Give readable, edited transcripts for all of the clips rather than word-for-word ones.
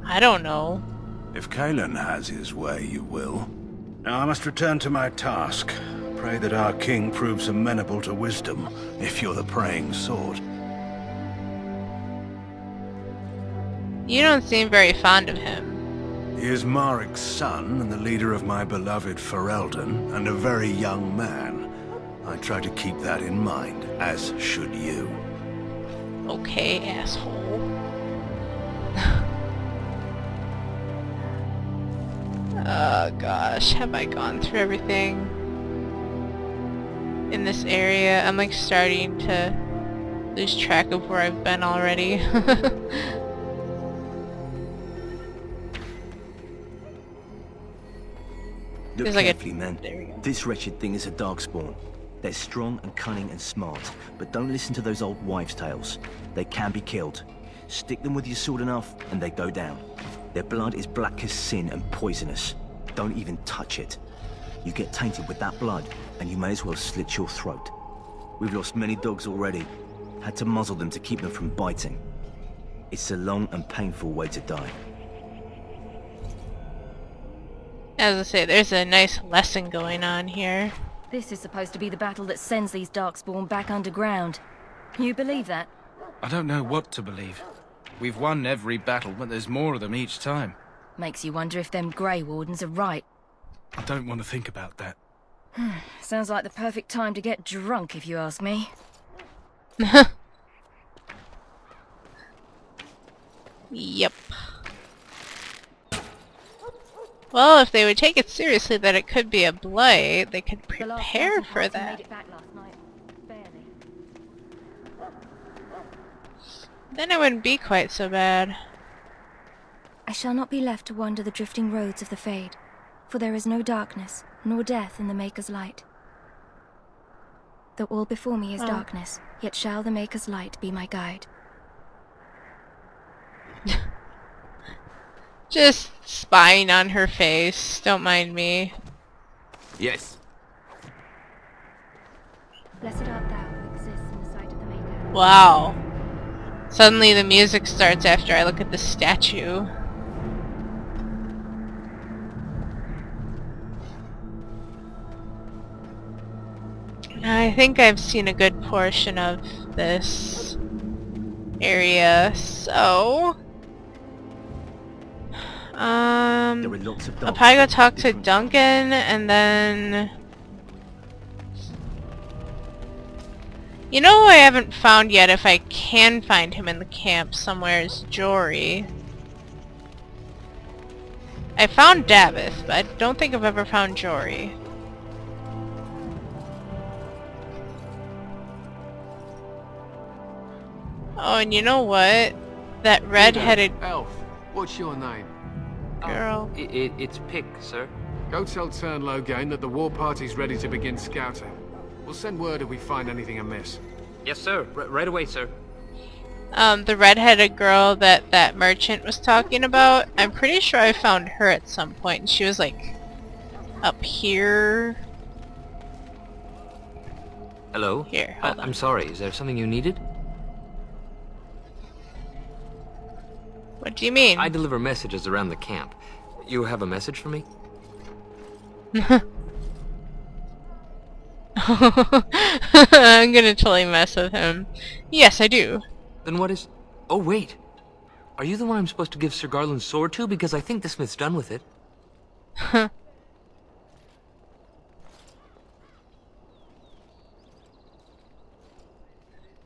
I don't know. If Kalen has his way, you will. Now I must return to my task. Pray that our king proves amenable to wisdom, if you're the praying sort. You don't seem very fond of him. He is Marik's son and the leader of my beloved Ferelden, and a very young man. I try to keep that in mind, as should you. Okay, asshole. Oh gosh, have I gone through everything in this area? I'm like starting to lose track of where I've been already. Look like carefully, man. There we go. This wretched thing is a darkspawn. They're strong and cunning and smart, but don't listen to those old wives' tales. They can be killed. Stick them with your sword enough, and they go down. Their blood is black as sin and poisonous. Don't even touch it. You get tainted with that blood, and you may as well slit your throat. We've lost many dogs already. Had to muzzle them to keep them from biting. It's a long and painful way to die. As I say, there's a nice lesson going on here. This is supposed to be the battle that sends these darkspawn back underground. You believe that? I don't know what to believe. We've won every battle, but there's more of them each time. Makes you wonder if them Grey Wardens are right. I don't want to think about that. Sounds like the perfect time to get drunk, if you ask me. Yep. Well, if they would take it seriously that it could be a blight, they could prepare for that. Then it wouldn't be quite so bad. I shall not be left to wander the drifting roads of the Fade, for there is no darkness, nor death in the Maker's light. Though all before me is darkness, yet shall the Maker's light be my guide. Just spying on her face. Don't mind me. Yes. Blessed art thou who exists in the sight of the Maker. Wow. Suddenly the music starts after I look at the statue. I think I've seen a good portion of this area, so... There are lots of I'll dogs. probably go talk to Duncan, and then... You know who I haven't found yet, if I can find him in the camp somewhere, is Jory. I found Davith, but I don't think I've ever found Jory. Oh, and you know what? That red-headed Elf, what's your name? girl. It's Pick, sir. Go tell Turn Logain that the war party's ready to begin scouting. We'll send word if we find anything amiss. Yes, sir. Right away, sir. The red-headed girl that merchant was talking about, I'm pretty sure I found her at some point, and she was like up here. Hello? Here, hold on. I'm sorry, is there something you needed? What do you mean? I deliver messages around the camp. You have a message for me? I'm gonna totally mess with him. Yes, I do. Then what is... Oh, wait. Are you the one I'm supposed to give Sir Garland's sword to? Because I think the smith's done with it.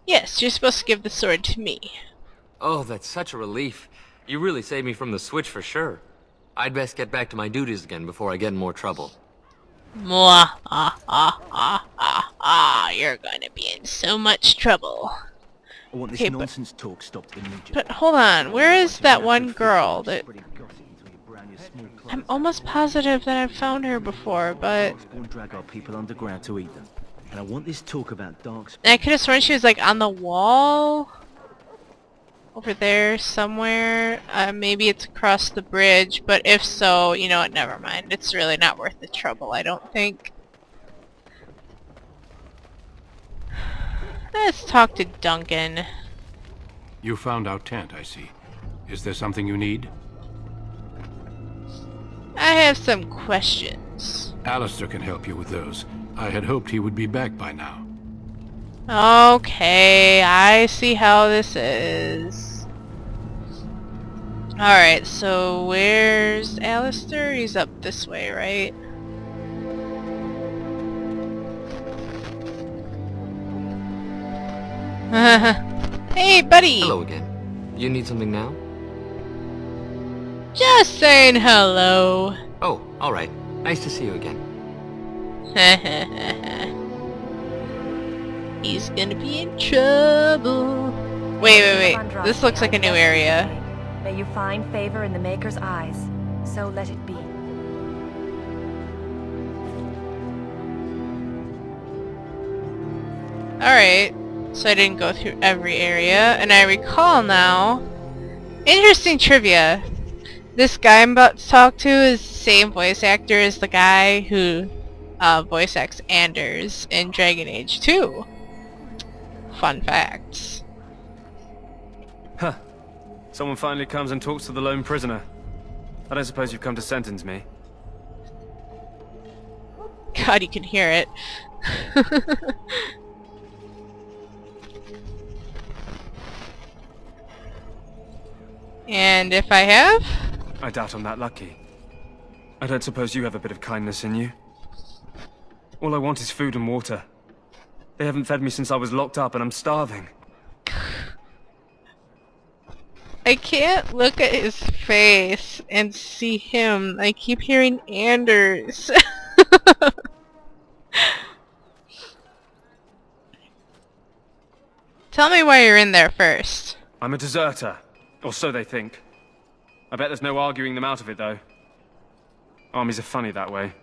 Yes, you're supposed to give the sword to me. Oh, that's such a relief. You really saved me from the switch for sure. I'd best get back to my duties again before I get in more trouble. Mwah, you're gonna be in so much trouble. I want this Okay, but- nonsense talk stopped immediately. But hold on, where is that one girl that... Spreading gossip until you brown your small clothes. I'm almost positive that I've found her before, but... Darkspawn drag our people underground to eat them. And I want this talk about Darkspawn. I could have sworn she was like on the wall? Over there somewhere? Maybe it's across the bridge, but if so, you know what, never mind. It's really not worth the trouble, I don't think. Let's talk to Duncan. You found our tent, I see. Is there something you need? I have some questions. Alistair can help you with those. I had hoped he would be back by now. Okay, I see how this is. Alright, so where's Alistair? He's up this way, right? Hey, buddy! Hello again. You need something now? Just saying hello. Oh, alright. Nice to see you again. He's gonna be in trouble. Wait. This looks like a new area. May you find favor in the Maker's eyes. So let it be. Alright, so I didn't go through every area, and I recall now. Interesting trivia. This guy I'm about to talk to is the same voice actor as the guy who voice acts Anders in Dragon Age 2. Fun facts. Huh. Someone finally comes and talks to the lone prisoner. I don't suppose you've come to sentence me. God, you can hear it. And if I have? I doubt I'm that lucky. I don't suppose you have a bit of kindness in you. All I want is food and water. They haven't fed me since I was locked up and I'm starving. I can't look at his face and see him. I keep hearing Anders. Tell me why you're in there first. I'm a deserter. Or so they think. I bet there's no arguing them out of it, though. Armies are funny that way.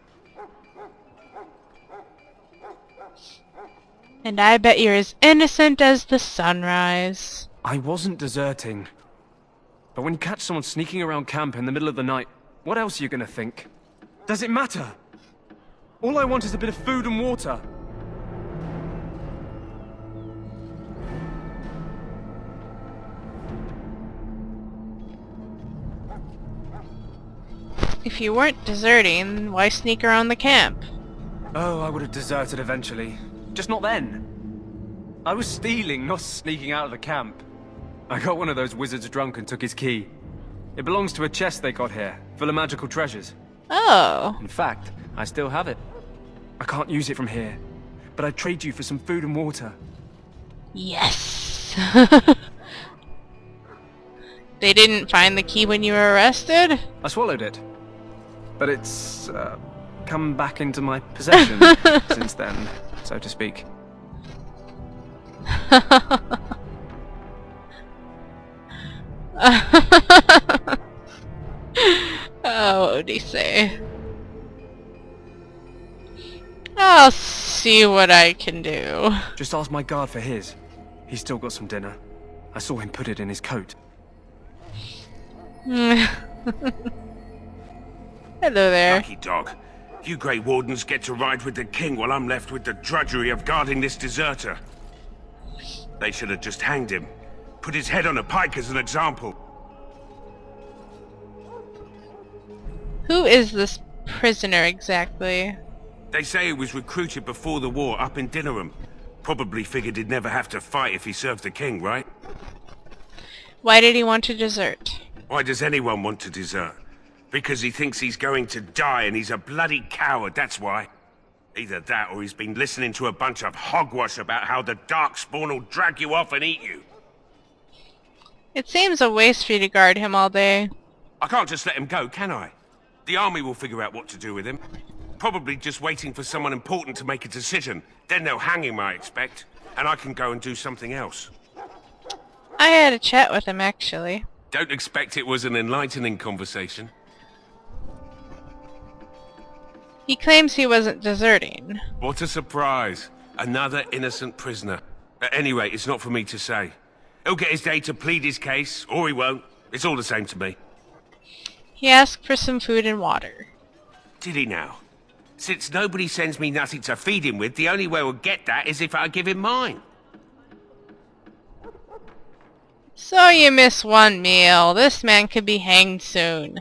And I bet you're as innocent as the sunrise. I wasn't deserting. But when you catch someone sneaking around camp in the middle of the night, what else are you gonna think? Does it matter? All I want is a bit of food and water. If you weren't deserting, why sneak around the camp? Oh, I would have deserted eventually. Just not then. I was stealing, not sneaking out of the camp. I got one of those wizards drunk and took his key. It belongs to a chest they got here, full of magical treasures. Oh. In fact, I still have it. I can't use it from here, but I'd trade you for some food and water. Yes. They didn't find the key when you were arrested? I swallowed it. But it's, come back into my possession since then, so to speak. Oh, what would he say? I'll see what I can do. Just ask my guard for his. He's still got some dinner. I saw him put it in his coat. Hello there. Lucky dog. You Grey Wardens get to ride with the king while I'm left with the drudgery of guarding this deserter. They should have just hanged him. Put his head on a pike as an example. Who is this prisoner exactly? They say he was recruited before the war up in Dinnerham. Probably figured he'd never have to fight if he served the king, right? Why did he want to desert? Why does anyone want to desert? Because he thinks he's going to die and he's a bloody coward, that's why. Either that or he's been listening to a bunch of hogwash about how the Darkspawn will drag you off and eat you. It seems a waste for you to guard him all day. I can't just let him go, can I? The army will figure out what to do with him. Probably just waiting for someone important to make a decision. Then they'll hang him, I expect. And I can go and do something else. I had a chat with him, actually. Don't expect it was an enlightening conversation. He claims he wasn't deserting. What a surprise. Another innocent prisoner. At any rate, it's not for me to say. He'll get his day to plead his case, or he won't. It's all the same to me. He asked for some food and water. Did he now? Since nobody sends me nothing to feed him with, the only way we'll get that is if I give him mine. So you miss one meal. This man could be hanged soon.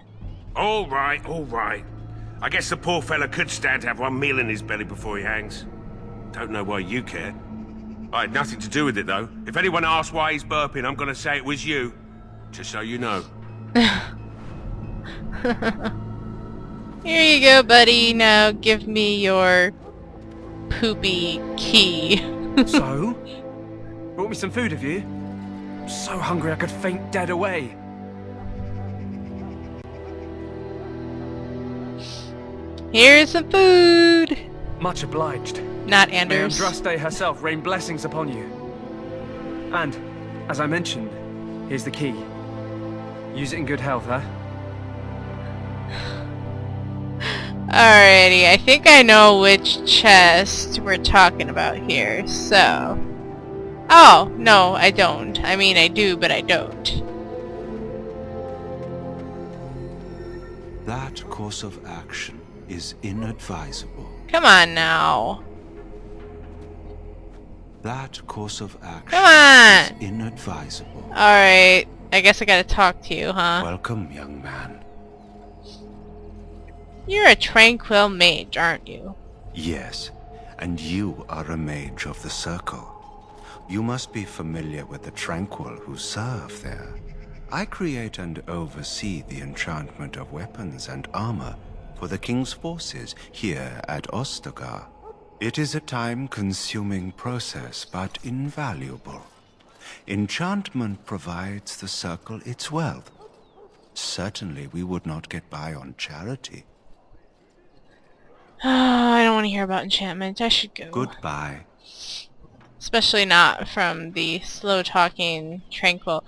All right, all right. I guess the poor fella could stand to have one meal in his belly before he hangs. Don't know why you care. I had nothing to do with it, though. If anyone asks why he's burping, I'm gonna say it was you. Just so you know. Here you go, buddy. Now give me your poopy key. So? Brought me some food, have you? I'm so hungry I could faint dead away. Here's some food. Much obliged. Not May Anders. Andraste herself rain blessings upon you. And, as I mentioned, here's the key. Use it in good health, huh? Alrighty, I think I know which chest we're talking about here, so... Oh, no, I don't. I mean, I do, but I don't. That course of action is inadvisable. Come on now. That course of action Come on! is inadvisable. Alright, I guess I gotta talk to you, huh? Welcome, young man. You're a tranquil mage, aren't you? Yes, and you are a mage of the Circle. You must be familiar with the Tranquil who serve there. I create and oversee the enchantment of weapons and armor for the King's forces here at Ostagar. It is a time-consuming process, but invaluable. Enchantment provides the Circle its wealth. Certainly we would not get by on charity. I don't want to hear about enchantment. I should go. Goodbye. Especially not from the slow-talking Tranquil.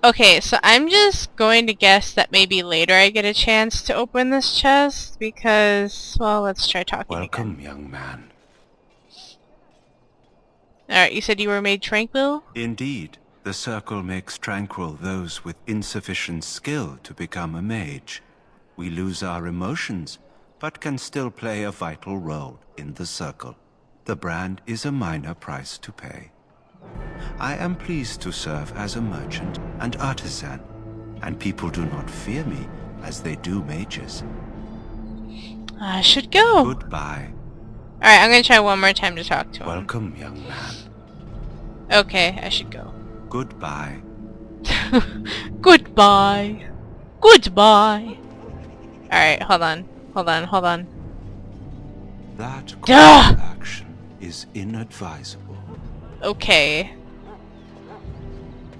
Okay, so I'm just going to guess that maybe later I get a chance to open this chest, because, well, let's try talking Welcome, again. young man. Alright, you said you were made Tranquil? Indeed, the Circle makes tranquil those with insufficient skill to become a mage. We lose our emotions, but can still play a vital role in the Circle. The brand is a minor price to pay. I am pleased to serve as a merchant and artisan, and people do not fear me as they do mages. I should go. Goodbye. Alright, I'm gonna try one more time to talk to him. Welcome, young man. Okay, I should go. Goodbye. Goodbye. Goodbye. Alright, hold on. Hold on, hold on. That course Duh! of action is inadvisable. Okay.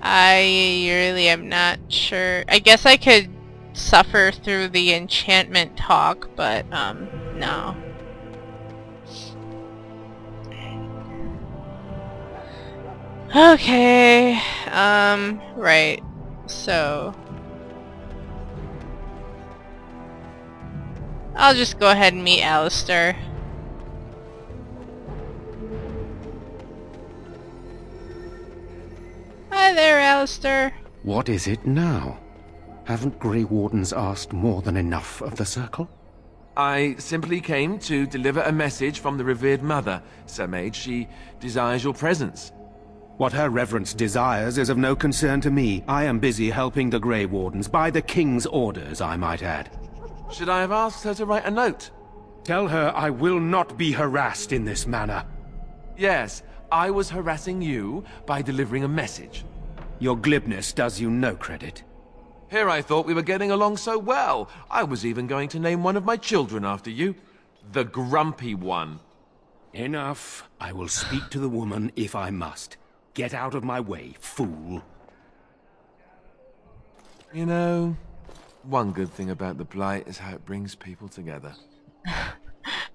I really am not sure. I guess I could suffer through the enchantment talk, but, no. Okay, right. So... I'll just go ahead and meet Alistair. Hi there, Alistair. What is it now? Haven't Grey Wardens asked more than enough of the Circle? I simply came to deliver a message from the revered mother, Sir Mage. She desires your presence. What her reverence desires is of no concern to me. I am busy helping the Grey Wardens, by the King's orders, I might add. Should I have asked her to write a note? Tell her I will not be harassed in this manner. Yes, I was harassing you by delivering a message. Your glibness does you no credit. Here I thought we were getting along so well. I was even going to name one of my children after you. The Grumpy One. Enough. I will speak to the woman if I must. Get out of my way, fool. You know, one good thing about the Blight is how it brings people together.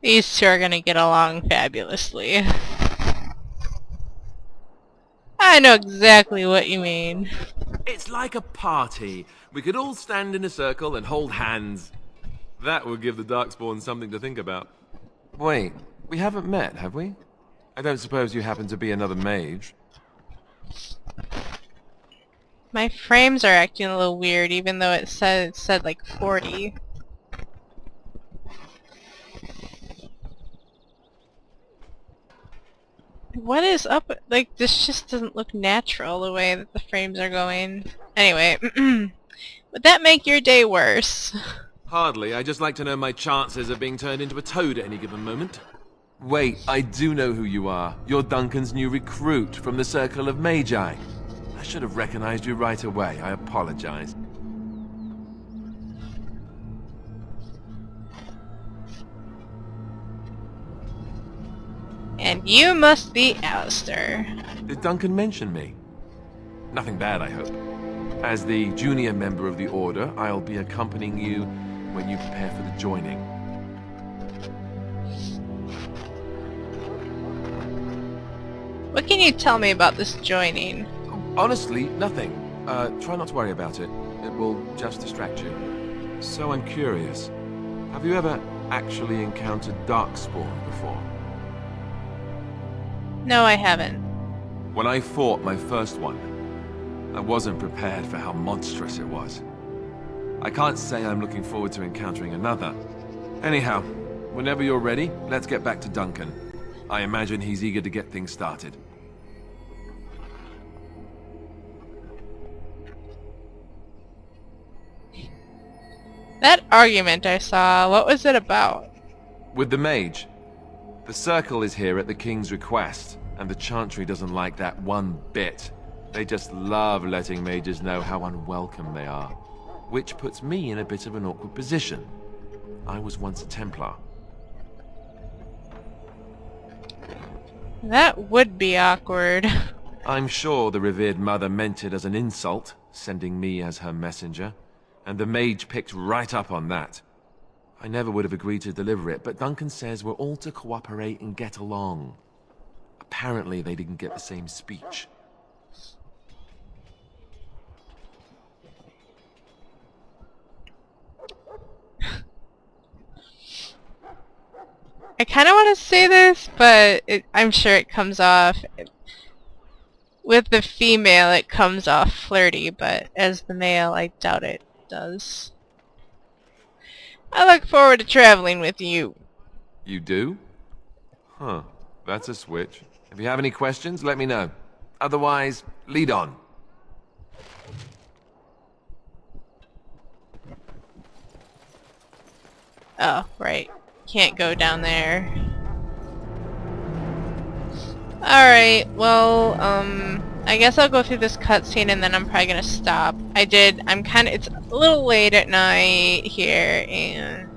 These two are gonna get along fabulously. I know exactly what you mean. It's like a party. We could all stand in a circle and hold hands. That would give the Darkspawn something to think about. Wait, we haven't met, have we? I don't suppose you happen to be another mage? My frames are acting a little weird, even though it said like 40. What is up? Like, this just doesn't look natural the way that the frames are going. Anyway, would that make your day worse? Hardly. I just like to know my chances of being turned into a toad at any given moment. Wait, I do know who you are. You're Duncan's new recruit from the Circle of Magi. I should have recognized you right away. I apologize. And you must be Alistair. Did Duncan mention me? Nothing bad, I hope. As the junior member of the Order, I'll be accompanying you when you prepare for the joining. What can you tell me about this joining? Honestly, nothing. Try not to worry about it. It will just distract you. So I'm curious. Have you ever actually encountered Darkspawn before? No, I haven't. When I fought my first one, I wasn't prepared for how monstrous it was. I can't say I'm looking forward to encountering another. Anyhow, whenever you're ready, let's get back to Duncan. I imagine he's eager to get things started. That argument I saw, what was it about? With the mage. The Circle is here at the King's request, and the Chantry doesn't like that one bit. They just love letting mages know how unwelcome they are. Which puts me in a bit of an awkward position. I was once a Templar. That would be awkward. I'm sure the revered mother meant it as an insult, sending me as her messenger, and the mage picked right up on that. I never would have agreed to deliver it, but Duncan says we're all to cooperate and get along. Apparently they didn't get the same speech. I kind of want to say this, but I'm sure it comes off... With the female, it comes off flirty, but as the male, I doubt it does. I look forward to traveling with you. You do? Huh. That's a switch. If you have any questions, let me know. Otherwise, lead on. Oh, right. Can't go down there. Alright, well, I guess I'll go through this cutscene and then I'm probably gonna stop. It's a little late at night here, and...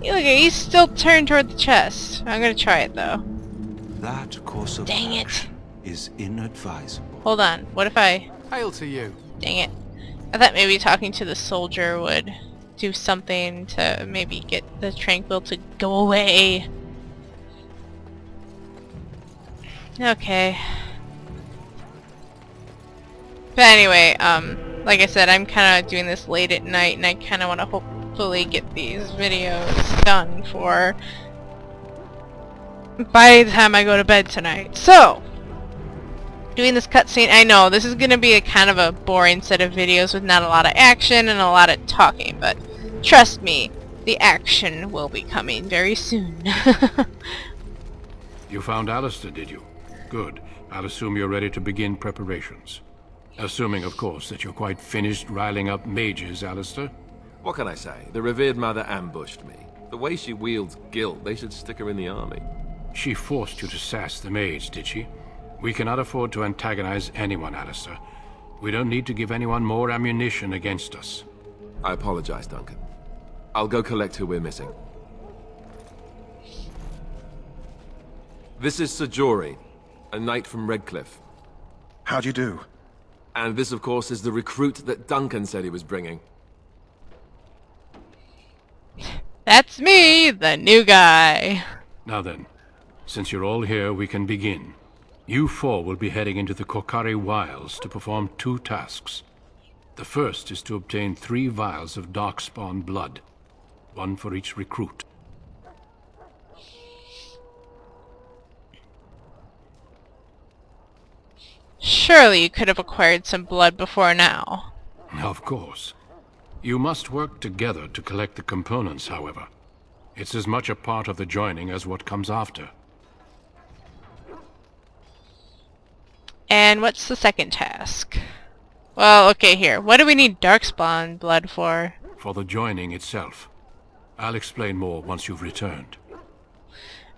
Look, he's still turned toward the chest. I'm gonna try it, though. That course of action is inadvisable. Hold on, what if I... Hail to you. Dang it. I thought maybe talking to the soldier would do something to maybe get the tranquil to go away. Okay. But anyway, like I said, I'm kind of doing this late at night, and I kind of want to hopefully get these videos done for by the time I go to bed tonight. So, doing this cutscene, I know this is going to be a kind of a boring set of videos with not a lot of action and a lot of talking, but trust me, the action will be coming very soon. You found Alistair, did you? Good. I'll assume you're ready to begin preparations. Assuming, of course, that you're quite finished riling up mages, Alistair. What can I say? The revered mother ambushed me. The way she wields guilt, they should stick her in the army. She forced you to sass the mage, did she? We cannot afford to antagonize anyone, Alistair. We don't need to give anyone more ammunition against us. I apologize, Duncan. I'll go collect who we're missing. This is Sir Jory, a knight from Redcliffe. How do you do? And this, of course, is the recruit that Duncan said he was bringing. That's me, the new guy. Now then, since you're all here, we can begin. You four will be heading into the Korcari Wilds to perform 2 tasks. The first is to obtain 3 vials of Darkspawn blood, 1 for each recruit. Surely you could have acquired some blood before now. Of course. You must work together to collect the components, however. It's as much a part of the joining as what comes after. And what's the second task? Well, okay, here. What do we need Darkspawn blood for? for the joining itself. I'll explain more once you've returned.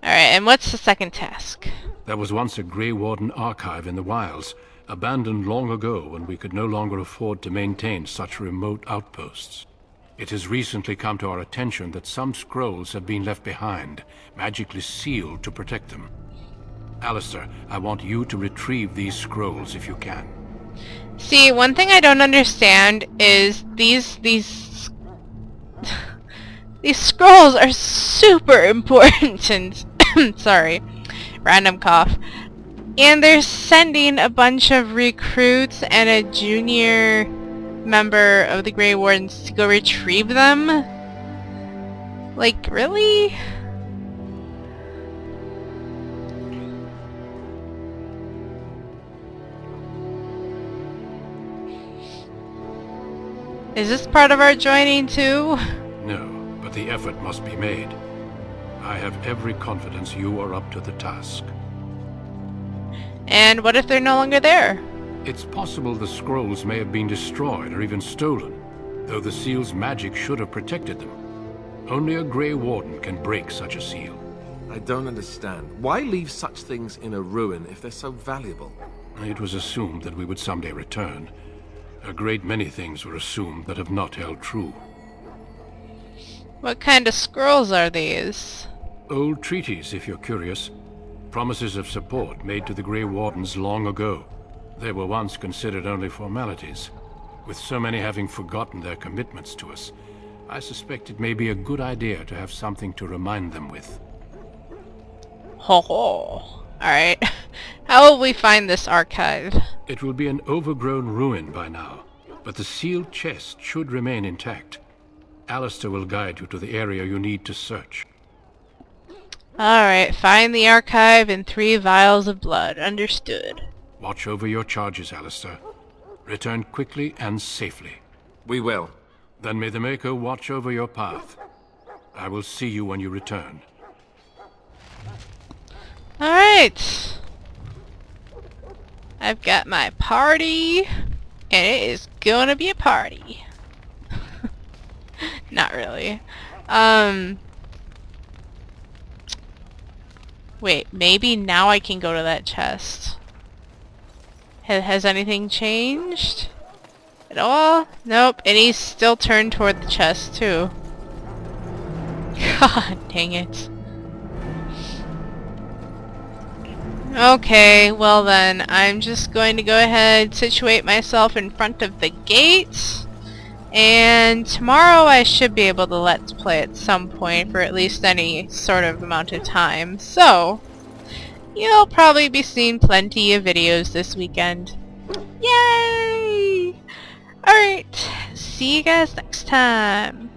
Alright, and what's the second task? There was once a Grey Warden archive in the wilds, abandoned long ago when we could no longer afford to maintain such remote outposts. It has recently come to our attention that some scrolls have been left behind, magically sealed to protect them. Alistair, I want you to retrieve these scrolls if you can. See, one thing I don't understand is these scrolls are super important. Sorry, random cough. And they're sending a bunch of recruits and a junior member of the Grey Wardens to go retrieve them? Like, really? Is this part of our joining too? No, but the effort must be made. I have every confidence you are up to the task. And what if they're no longer there? It's possible the scrolls may have been destroyed or even stolen, though the seal's magic should have protected them. Only a Grey Warden can break such a seal. I don't understand. Why leave such things in a ruin if they're so valuable? It was assumed that we would someday return. A great many things were assumed that have not held true. What kind of scrolls are these? Old treaties, if you're curious. Promises of support made to the Grey Wardens long ago. They were once considered only formalities. With so many having forgotten their commitments to us, I suspect it may be a good idea to have something to remind them with. Ho ho. Alright. How will we find this archive? It will be an overgrown ruin by now, but the sealed chest should remain intact. Alistair will guide you to the area you need to search. Alright, find the archive and 3 vials of blood. Understood. Watch over your charges, Alistair. Return quickly and safely. We will. Then may the Maker watch over your path. I will see you when you return. Alright. I've got my party, and it is gonna be a party. Not really. Wait, maybe now I can go to that chest. Has anything changed? At all? Nope, and he's still turned toward the chest too. God dang it. Okay, well then, I'm just going to go ahead, situate myself in front of the gate, and tomorrow I should be able to let's play at some point for at least any sort of amount of time, so you'll probably be seeing plenty of videos this weekend. Yay! Alright, see you guys next time.